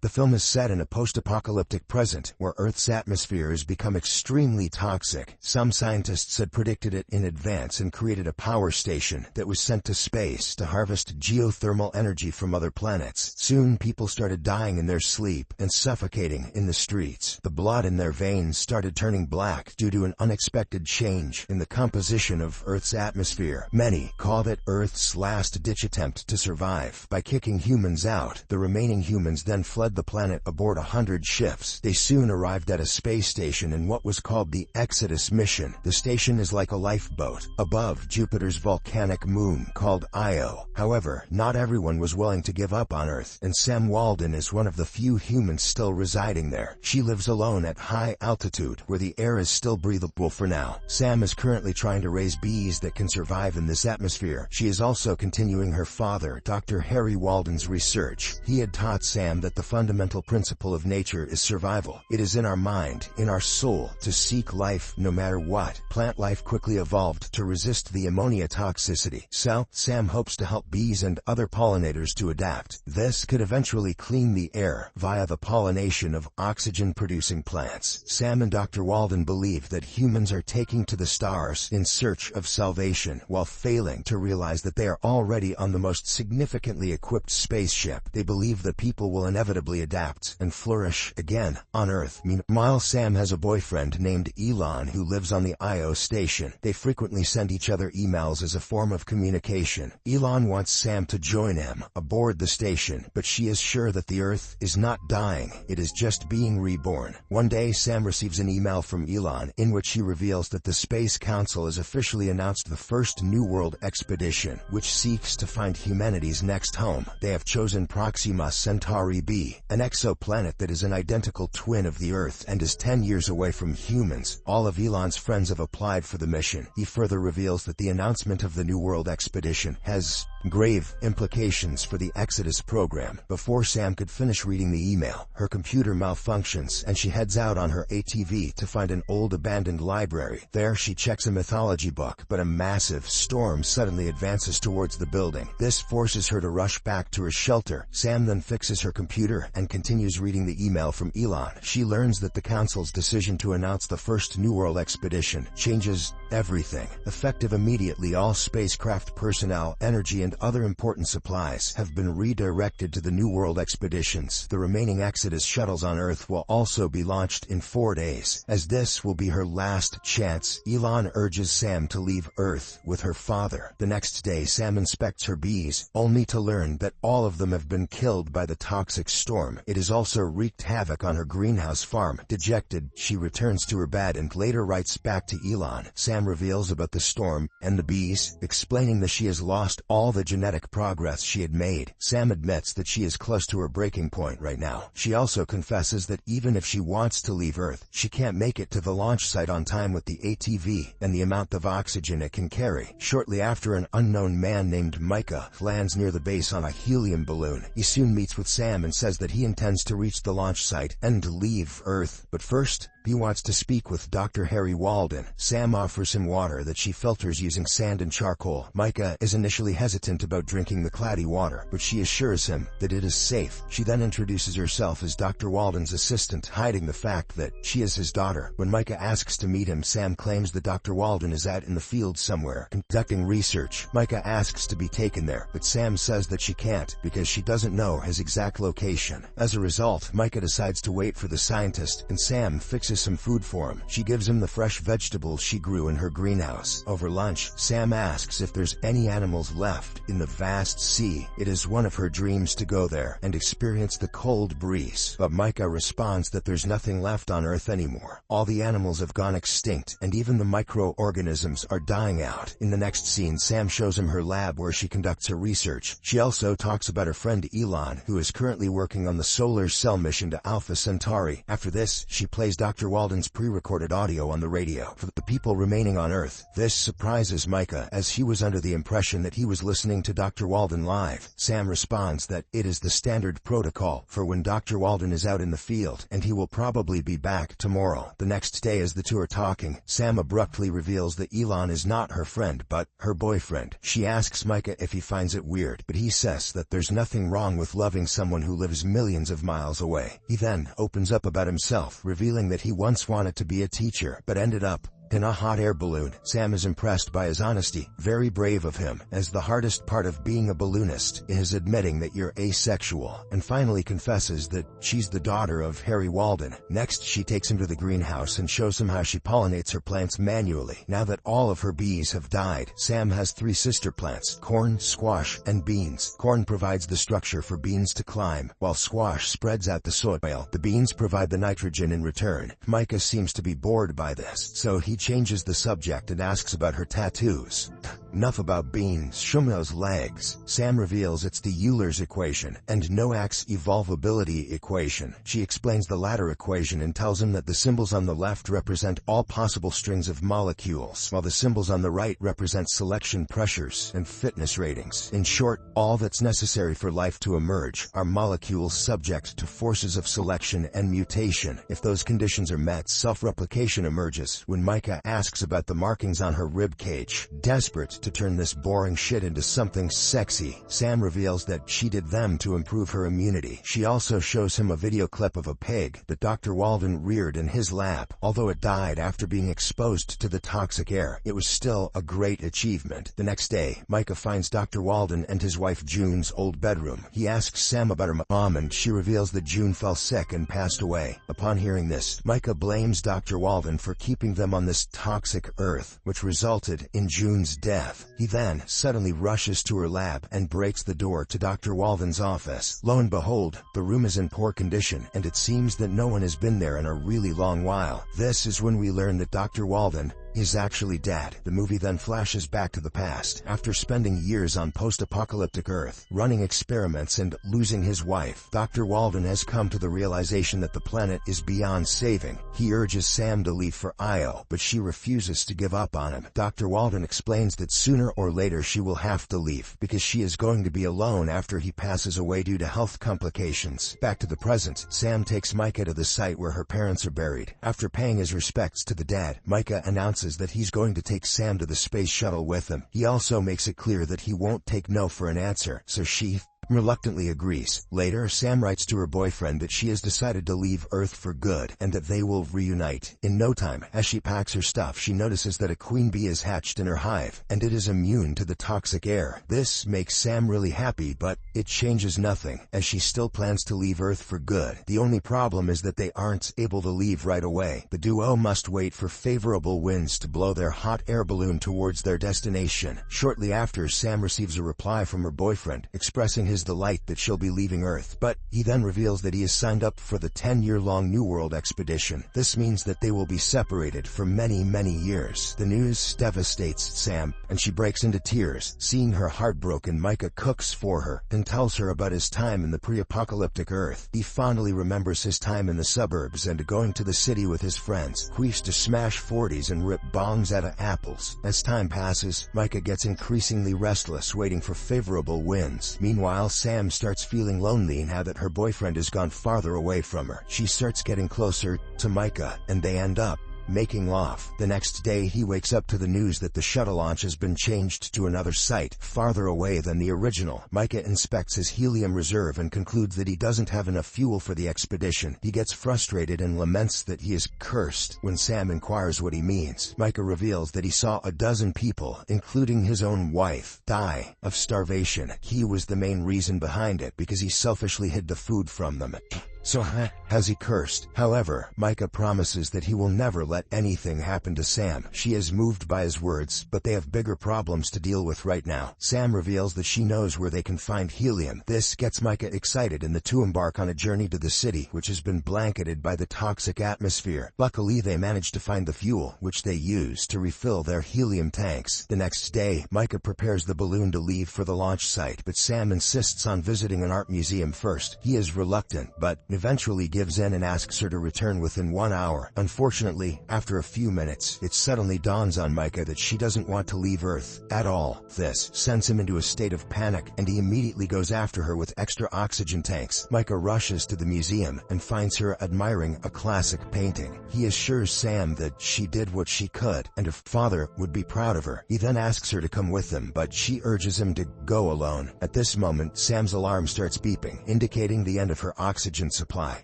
The film is set in a post-apocalyptic present where Earth's atmosphere has become extremely toxic. Some scientists had predicted it in advance and created a power station that was sent to space to harvest geothermal energy from other planets. Soon people started dying in their sleep and suffocating in the streets. The blood in their veins started turning black due to an unexpected change in the composition of Earth's atmosphere. Many called it Earth's last-ditch attempt to survive by kicking humans out. The remaining humans then fled the planet aboard 100 ships. They soon arrived at a space station in what was called the Exodus mission. The station is like a lifeboat above Jupiter's volcanic moon called Io. However, not everyone was willing to give up on Earth, and Sam Walden is one of the few humans still residing there. She lives alone at high altitude where the air is still breathable for now. Sam is currently trying to raise bees that can survive in this atmosphere. She is also continuing her father, Dr. Harry Walden's research. He had taught Sam that the fundamental principle of nature is survival. It is in our mind, in our soul, to seek life no matter what. Plant life quickly evolved to resist the ammonia toxicity. So, Sam hopes to help bees and other pollinators to adapt. This could eventually clean the air via the pollination of oxygen-producing plants. Sam and Dr. Walden believe that humans are taking to the stars in search of salvation while failing to realize that they are already on the most significantly equipped spaceship. They believe that people will inevitably adapt and flourish again on Earth. Meanwhile, Sam has a boyfriend named Elon who lives on the Io station. They frequently send each other emails as a form of communication. Elon wants Sam to join him aboard the station, but she is sure that the Earth is not dying, it is just being reborn. One day, Sam receives an email from Elon in which she reveals that the Space Council has officially announced the first New World expedition, which seeks to find humanity's next home. They have chosen Proxima Centauri b, an exoplanet that is an identical twin of the Earth and is 10 years away from humans. All of Elon's friends have applied for the mission. He further reveals that the announcement of the New World expedition has grave implications for the Exodus program. Before Sam could finish reading the email, her computer malfunctions and she heads out on her ATV to find an old abandoned library. There she checks a mythology book, but a massive storm suddenly advances towards the building. This forces her to rush back to her shelter. Sam then fixes her computer and continues reading the email from Elon. She learns that the Council's decision to announce the first New World expedition changes everything. Effective immediately, all spacecraft personnel, energy, and other important supplies have been redirected to the New World expeditions. The remaining Exodus shuttles on Earth will also be launched in 4 days. As this will be her last chance, Elon urges Sam to leave Earth with her father. The next day, Sam inspects her bees, only to learn that all of them have been killed by the toxic storm. It has also wreaked havoc on her greenhouse farm. Dejected, she returns to her bed and later writes back to Elon. Sam reveals about the storm and the bees, explaining that she has lost all the genetic progress she had made. Sam admits that she is close to her breaking point right now. She also confesses that even if she wants to leave Earth, she can't make it to the launch site on time with the ATV and the amount of oxygen it can carry. Shortly after, an unknown man named Micah lands near the base on a helium balloon. He soon meets with Sam and says that he intends to reach the launch site and leave Earth. But first, he wants to speak with Dr. Harry Walden. Sam offers him water that she filters using sand and charcoal. Micah is initially hesitant about drinking the cloudy water, but she assures him that it is safe. She then introduces herself as Dr. Walden's assistant, hiding the fact that she is his daughter. When Micah asks to meet him, Sam claims that Dr. Walden is out in the field somewhere, conducting research. Micah asks to be taken there, but Sam says that she can't because she doesn't know his exact location. As a result, Micah decides to wait for the scientist, and Sam fixes some food for him. She gives him the fresh vegetables she grew in her greenhouse. Over lunch, Sam asks if there's any animals left in the vast sea. It is one of her dreams to go there and experience the cold breeze. But Micah responds that there's nothing left on Earth anymore. All the animals have gone extinct, and even the microorganisms are dying out. In the next scene, Sam shows him her lab where she conducts her research. She also talks about her friend Elon, who is currently working on the solar cell mission to Alpha Centauri. After this, she plays Dr. Dr. Walden's pre-recorded audio on the radio for the people remaining on Earth. This surprises Micah, as he was under the impression that he was listening to Dr. Walden live. Sam responds that it is the standard protocol for when Dr. Walden is out in the field, and he will probably be back tomorrow. The next day, as the two are talking, Sam abruptly reveals that Elon is not her friend, but her boyfriend. She asks Micah if he finds it weird, but he says that there's nothing wrong with loving someone who lives millions of miles away. He then opens up about himself, revealing that he once wanted to be a teacher, but ended up in a hot air balloon. Sam is impressed by his honesty, very brave of him, as the hardest part of being a balloonist is admitting that you're asexual, and finally confesses that she's the daughter of Harry Walden. Next, she takes him to the greenhouse and shows him how she pollinates her plants manually. Now that all of her bees have died, Sam has 3 sister plants: corn, squash, and beans. Corn provides the structure for beans to climb, while squash spreads out the soil. The beans provide the nitrogen in return. Micah seems to be bored by this, so he changes the subject and asks about her tattoos. Enough about beans. Show me those legs. Sam reveals it's the Euler's equation and Noack's evolvability equation. She explains the latter equation and tells him that the symbols on the left represent all possible strings of molecules, while the symbols on the right represent selection pressures and fitness ratings. In short, all that's necessary for life to emerge are molecules subject to forces of selection and mutation. If those conditions are met, self-replication emerges. When Micah asks about the markings on her rib cage, desperate to turn this boring shit into something sexy, Sam reveals that she did them to improve her immunity. She also shows him a video clip of a pig that Dr. Walden reared in his lab. Although it died after being exposed to the toxic air, it was still a great achievement. The next day, Micah finds Dr. Walden and his wife June's old bedroom. He asks Sam about her mom, and she reveals that June fell sick and passed away. Upon hearing this, Micah blames Dr. Walden for keeping them on this toxic Earth, which resulted in June's death. He then suddenly rushes to her lab and breaks the door to Dr. Walden's office. Lo and behold, the room is in poor condition, and it seems that no one has been there in a really long while. This is when we learn that Dr. Walden is actually dead. The movie then flashes back to the past. After spending years on post-apocalyptic Earth, running experiments and losing his wife, Dr. Walden has come to the realization that the planet is beyond saving. He urges Sam to leave for Io, but she refuses to give up on him. Dr. Walden explains that sooner or later she will have to leave, because she is going to be alone after he passes away due to health complications. Back to the present, Sam takes Micah to the site where her parents are buried. After paying his respects to the dead, Micah announces that he's going to take Sam to the space shuttle with him. He also makes it clear that he won't take no for an answer, so she reluctantly agrees. Later, Sam writes to her boyfriend that she has decided to leave Earth for good and that they will reunite in no time. As she packs her stuff, she notices that a queen bee is hatched in her hive, and it is immune to the toxic air. This makes Sam really happy, but it changes nothing, as she still plans to leave Earth for good. The only problem is that they aren't able to leave right away. The duo must wait for favorable winds to blow their hot air balloon towards their destination. Shortly after, Sam receives a reply from her boyfriend, expressing his delight that she'll be leaving Earth, but he then reveals that he is signed up for the 10-year-long New World expedition. This means that they will be separated for many, many years. The news devastates Sam, and she breaks into tears. Seeing her heartbroken, Micah cooks for her and tells her about his time in the pre-apocalyptic Earth. He fondly remembers his time in the suburbs and going to the city with his friends, who used to smash 40s and rip bongs out of apples. As time passes, Micah gets increasingly restless, waiting for favorable winds. Meanwhile, Sam starts feeling lonely now that her boyfriend has gone farther away from her. She starts getting closer to Micah, and they end up making love. The next day, he wakes up to the news that the shuttle launch has been changed to another site, farther away than the original. Micah inspects his helium reserve and concludes that he doesn't have enough fuel for the expedition. He gets frustrated and laments that he is cursed. When Sam inquires what he means, Micah reveals that he saw a dozen people, including his own wife, die of starvation. He was the main reason behind it, because he selfishly hid the food from them. So has he cursed? However, Micah promises that he will never let anything happen to Sam. She is moved by his words, but they have bigger problems to deal with right now. Sam reveals that she knows where they can find helium. This gets Micah excited, and the two embark on a journey to the city, which has been blanketed by the toxic atmosphere. Luckily, they manage to find the fuel, which they use to refill their helium tanks. The next day, Micah prepares the balloon to leave for the launch site, but Sam insists on visiting an art museum first. He is reluctant, but eventually gives in and asks her to return within 1 hour. Unfortunately, after a few minutes, it suddenly dawns on Micah that she doesn't want to leave Earth at all. This sends him into a state of panic, and he immediately goes after her with extra oxygen tanks. Micah rushes to the museum and finds her admiring a classic painting. He assures Sam that she did what she could, and her father would be proud of her. He then asks her to come with him, but she urges him to go alone. At this moment, Sam's alarm starts beeping, indicating the end of her oxygen supply.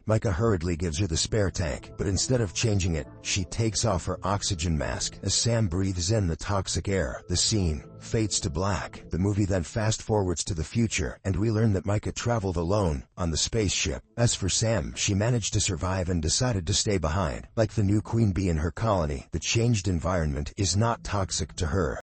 Micah hurriedly gives her the spare tank, but instead of changing it, she takes off her oxygen mask. As Sam breathes in the toxic air, the scene fades to black. The movie then fast-forwards to the future, and we learn that Micah traveled alone on the spaceship. As for Sam, she managed to survive and decided to stay behind. Like the new queen bee in her colony, the changed environment is not toxic to her.